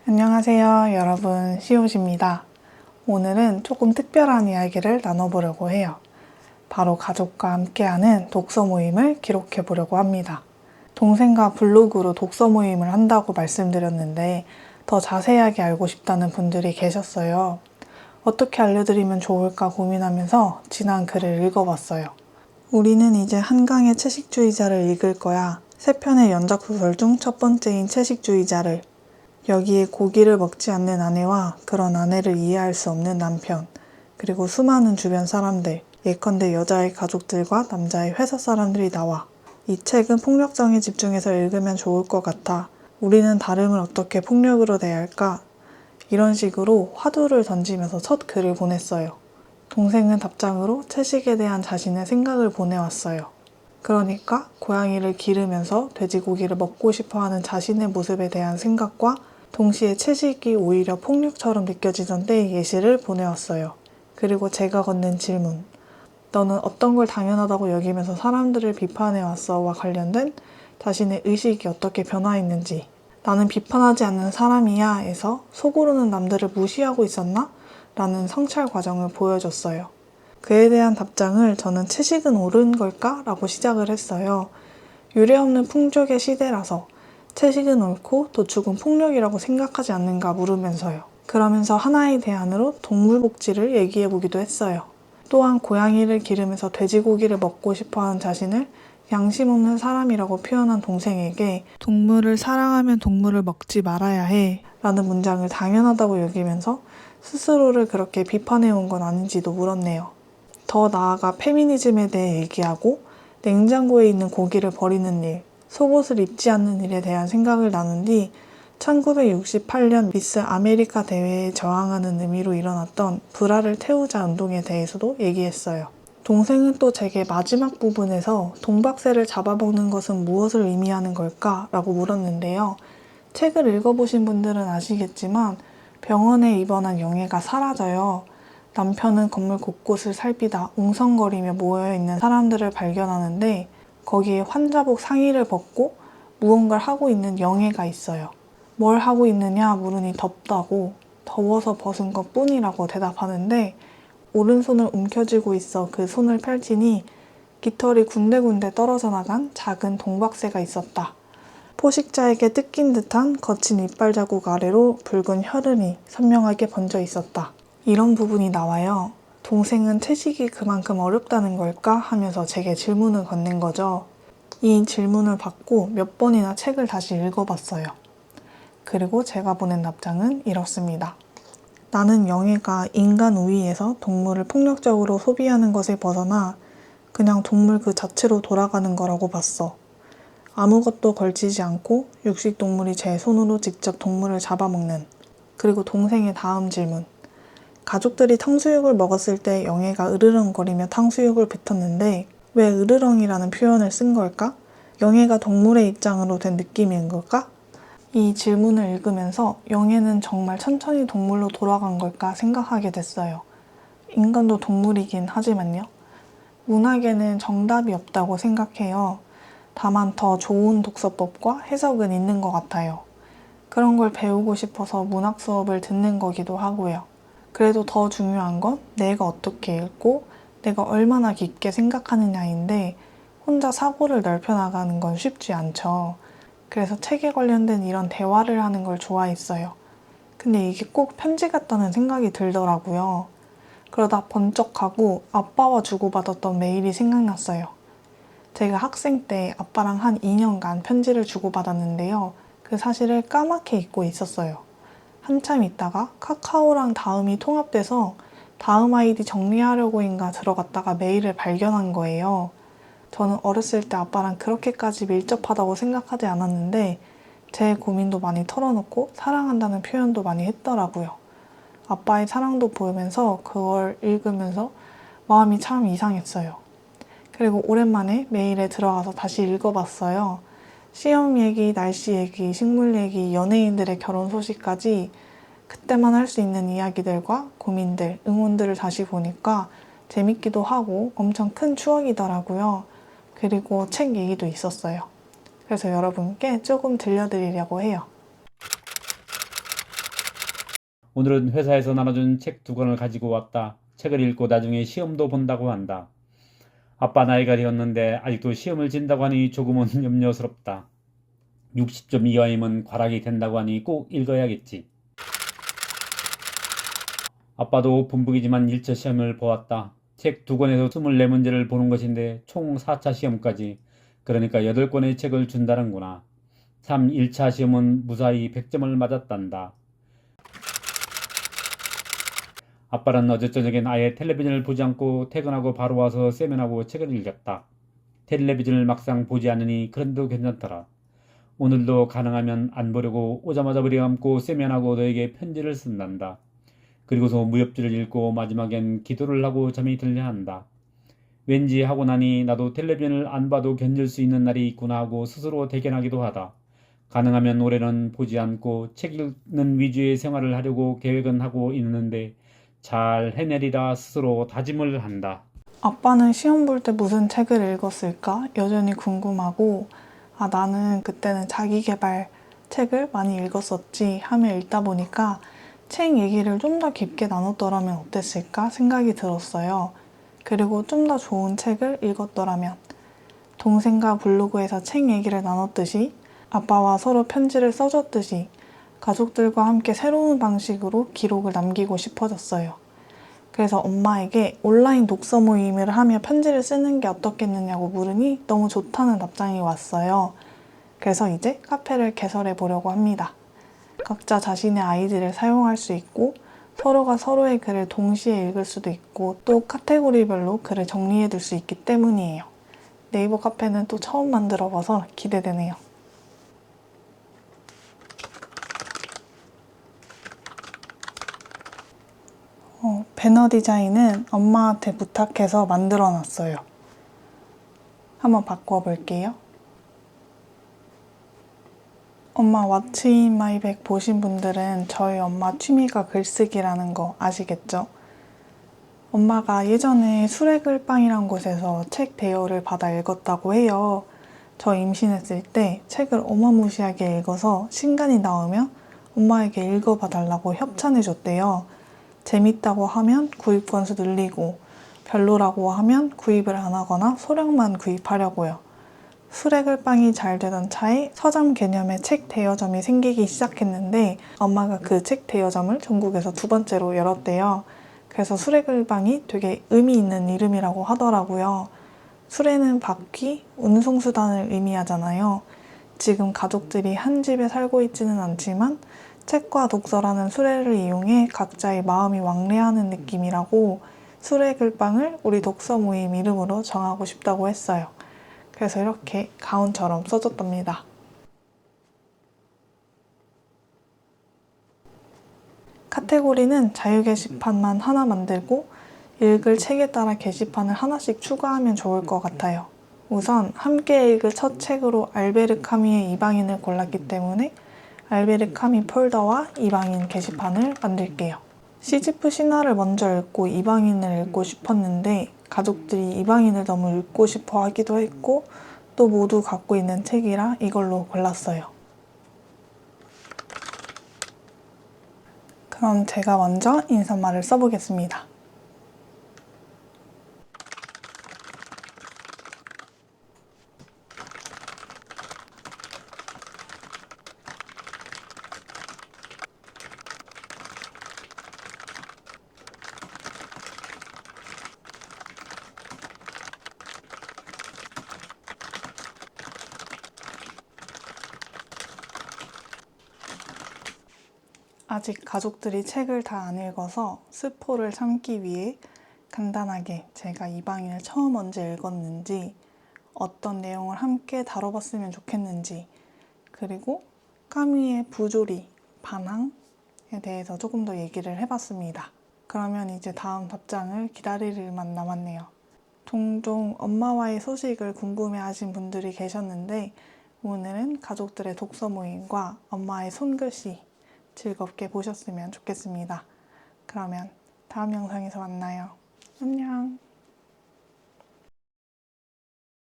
안녕하세요, 여러분. 시옷입니다. 오늘은 조금 특별한 이야기를 나눠보려고 해요. 바로 가족과 함께하는 독서 모임을 기록해 보려고 합니다. 동생과 블로그로 독서 모임을 한다고 말씀드렸는데 더 자세하게 알고 싶다는 분들이 계셨어요. 어떻게 알려드리면 좋을까 고민하면서 지난 글을 읽어봤어요. 우리는 이제 한강의 채식주의자를 읽을 거야. 세 편의 연작소설 중 첫 번째인 채식주의자를. 여기에 고기를 먹지 않는 아내와 그런 아내를 이해할 수 없는 남편, 그리고 수많은 주변 사람들, 예컨대 여자의 가족들과 남자의 회사 사람들이 나와. 이 책은 폭력성에 집중해서 읽으면 좋을 것 같아. 우리는 다름을 어떻게 폭력으로 대할까? 이런 식으로 화두를 던지면서 첫 글을 보냈어요. 동생은 답장으로 채식에 대한 자신의 생각을 보내왔어요. 그러니까 고양이를 기르면서 돼지고기를 먹고 싶어하는 자신의 모습에 대한 생각과 동시에 채식이 오히려 폭력처럼 느껴지던 때의 예시를 보내왔어요. 그리고 제가 건넨 질문, 너는 어떤 걸 당연하다고 여기면서 사람들을 비판해왔어와 관련된 자신의 의식이 어떻게 변화했는지, 나는 비판하지 않는 사람이야 에서 속으로는 남들을 무시하고 있었나? 라는 성찰 과정을 보여줬어요. 그에 대한 답장을 저는 채식은 옳은 걸까? 라고 시작을 했어요. 유례없는 풍족의 시대라서 채식은 옳고 도축은 폭력이라고 생각하지 않는가 물으면서요. 그러면서 하나의 대안으로 동물복지를 얘기해보기도 했어요. 또한 고양이를 기르면서 돼지고기를 먹고 싶어하는 자신을 양심 없는 사람이라고 표현한 동생에게 동물을 사랑하면 동물을 먹지 말아야 해 라는 문장을 당연하다고 여기면서 스스로를 그렇게 비판해온 건 아닌지도 물었네요. 더 나아가 페미니즘에 대해 얘기하고 냉장고에 있는 고기를 버리는 일, 속옷을 입지 않는 일에 대한 생각을 나눈 뒤 1968년 미스 아메리카 대회에 저항하는 의미로 일어났던 브라를 태우자 운동에 대해서도 얘기했어요. 동생은 또 제게 마지막 부분에서 동박새를 잡아먹는 것은 무엇을 의미하는 걸까? 라고 물었는데요. 책을 읽어보신 분들은 아시겠지만 병원에 입원한 영애가 사라져요. 남편은 건물 곳곳을 살피다 웅성거리며 모여있는 사람들을 발견하는데 거기에 환자복 상의를 벗고 무언가를 하고 있는 영애가 있어요. 뭘 하고 있느냐 물으니 덥다고, 더워서 벗은 것 뿐이라고 대답하는데 오른손을 움켜쥐고 있어 그 손을 펼치니 깃털이 군데군데 떨어져 나간 작은 동박새가 있었다. 포식자에게 뜯긴 듯한 거친 이빨 자국 아래로 붉은 혈흔이 선명하게 번져 있었다. 이런 부분이 나와요. 동생은 채식이 그만큼 어렵다는 걸까? 하면서 제게 질문을 건넨 거죠. 이 질문을 받고 몇 번이나 책을 다시 읽어봤어요. 그리고 제가 보낸 답장은 이렇습니다. 나는 영애가 인간 우위에서 동물을 폭력적으로 소비하는 것에 벗어나 그냥 동물 그 자체로 돌아가는 거라고 봤어. 아무것도 걸치지 않고 육식동물이 제 손으로 직접 동물을 잡아먹는. 그리고 동생의 다음 질문. 가족들이 탕수육을 먹었을 때 영애가 으르렁거리며 탕수육을 뱉었는데 왜 으르렁이라는 표현을 쓴 걸까? 영애가 동물의 입장으로 된 느낌인 걸까? 이 질문을 읽으면서 영애는 정말 천천히 동물로 돌아간 걸까 생각하게 됐어요. 인간도 동물이긴 하지만요. 문학에는 정답이 없다고 생각해요. 다만 더 좋은 독서법과 해석은 있는 것 같아요. 그런 걸 배우고 싶어서 문학 수업을 듣는 거기도 하고요. 그래도 더 중요한 건 내가 어떻게 읽고 내가 얼마나 깊게 생각하느냐인데 혼자 사고를 넓혀나가는 건 쉽지 않죠. 그래서 책에 관련된 이런 대화를 하는 걸 좋아했어요. 근데 이게 꼭 편지 같다는 생각이 들더라고요. 그러다 번쩍하고 아빠와 주고받았던 메일이 생각났어요. 제가 학생 때 아빠랑 한 2년간 편지를 주고받았는데요. 그 사실을 까맣게 잊고 있었어요. 한참 있다가 카카오랑 다음이 통합돼서 다음 아이디 정리하려고인가 들어갔다가 메일을 발견한 거예요. 저는 어렸을 때 아빠랑 그렇게까지 밀접하다고 생각하지 않았는데 제 고민도 많이 털어놓고 사랑한다는 표현도 많이 했더라고요. 아빠의 사랑도 보이면서 그걸 읽으면서 마음이 참 이상했어요. 그리고 오랜만에 메일에 들어가서 다시 읽어봤어요. 시험 얘기, 날씨 얘기, 식물 얘기, 연예인들의 결혼 소식까지 그때만 할 수 있는 이야기들과 고민들, 응원들을 다시 보니까 재밌기도 하고 엄청 큰 추억이더라고요. 그리고 책 얘기도 있었어요. 그래서 여러분께 조금 들려드리려고 해요. 오늘은 회사에서 나눠준 책 2권을 가지고 왔다. 책을 읽고 나중에 시험도 본다고 한다. 아빠 나이가 되었는데 아직도 시험을 진다고 하니 조금은 염려스럽다. 60점 이하이면 과락이 된다고 하니 꼭 읽어야겠지. 아빠도 본북이지만 1차 시험을 보았다. 책 2권에서 24문제를 보는 것인데 총 4차 시험까지. 그러니까 8권의 책을 준다는구나. 1차 시험은 무사히 100점을 맞았단다. 아빠는 어제 저녁엔 아예 텔레비전을 보지 않고 퇴근하고 바로 와서 세면하고 책을 읽었다. 텔레비전을 막상 보지 않으니 그런데도 괜찮더라. 오늘도 가능하면 안 보려고 오자마자 머리 감고 세면하고 너에게 편지를 쓴단다. 그리고서 무협지를 읽고 마지막엔 기도를 하고 잠이 들려 한다. 왠지 하고 나니 나도 텔레비전을 안 봐도 견딜 수 있는 날이 있구나 하고 스스로 대견하기도 하다. 가능하면 올해는 보지 않고 책 읽는 위주의 생활을 하려고 계획은 하고 있는데 잘 해내리라 스스로 다짐을 한다. 아빠는 시험 볼 때 무슨 책을 읽었을까? 여전히 궁금하고, 나는 그때는 자기계발 책을 많이 읽었었지 하며 읽다 보니까 책 얘기를 좀 더 깊게 나눴더라면 어땠을까 생각이 들었어요. 그리고 좀 더 좋은 책을 읽었더라면, 동생과 블로그에서 책 얘기를 나눴듯이, 아빠와 서로 편지를 써줬듯이 가족들과 함께 새로운 방식으로 기록을 남기고 싶어졌어요. 그래서 엄마에게 온라인 독서 모임을 하며 편지를 쓰는 게 어떻겠느냐고 물으니 너무 좋다는 답장이 왔어요. 그래서 이제 카페를 개설해 보려고 합니다. 각자 자신의 아이디를 사용할 수 있고 서로가 서로의 글을 동시에 읽을 수도 있고 또 카테고리별로 글을 정리해 둘 수 있기 때문이에요. 네이버 카페는 또 처음 만들어 봐서 기대되네요. 배너 디자인은 엄마한테 부탁해서 만들어 놨어요. 한번 바꿔볼게요. 엄마 What's in my bag 보신 분들은 저희 엄마 취미가 글쓰기라는 거 아시겠죠? 엄마가 예전에 수레글빵이란 곳에서 책 대여를 받아 읽었다고 해요. 저 임신했을 때 책을 어마무시하게 읽어서 신간이 나오면 엄마에게 읽어봐 달라고 협찬해줬대요. 재밌다고 하면 구입 건수 늘리고 별로라고 하면 구입을 안 하거나 소량만 구입하려고요. 수레글빵이 잘 되던 차에 서점 개념의 책 대여점이 생기기 시작했는데 엄마가 그 책 대여점을 전국에서 2번째로 열었대요. 그래서 수레글빵이 되게 의미 있는 이름이라고 하더라고요. 수레는 바퀴, 운송수단을 의미하잖아요. 지금 가족들이 한 집에 살고 있지는 않지만 책과 독서라는 수레를 이용해 각자의 마음이 왕래하는 느낌이라고 수레글빵을 우리 독서 모임 이름으로 정하고 싶다고 했어요. 그래서 이렇게 가운처럼 써줬답니다. 카테고리는 자유 게시판만 하나 만들고 읽을 책에 따라 게시판을 하나씩 추가하면 좋을 것 같아요. 우선 함께 읽을 첫 책으로 알베르 카뮈의 이방인을 골랐기 때문에 알베르 카뮈 폴더와 이방인 게시판을 만들게요. 시지프 신화를 먼저 읽고 이방인을 읽고 싶었는데 가족들이 이방인을 너무 읽고 싶어 하기도 했고 또 모두 갖고 있는 책이라 이걸로 골랐어요. 그럼 제가 먼저 인사말을 써보겠습니다. 아직 가족들이 책을 다 안 읽어서 스포를 참기 위해 간단하게 제가 이방인을 처음 언제 읽었는지, 어떤 내용을 함께 다뤄봤으면 좋겠는지, 그리고 까뮈의 부조리, 반항에 대해서 조금 더 얘기를 해봤습니다. 그러면 이제 다음 답장을 기다릴 일만 남았네요. 종종 엄마와의 소식을 궁금해하신 분들이 계셨는데 오늘은 가족들의 독서 모임과 엄마의 손글씨 즐겁게 보셨으면 좋겠습니다. 그러면 다음 영상에서 만나요. 안녕.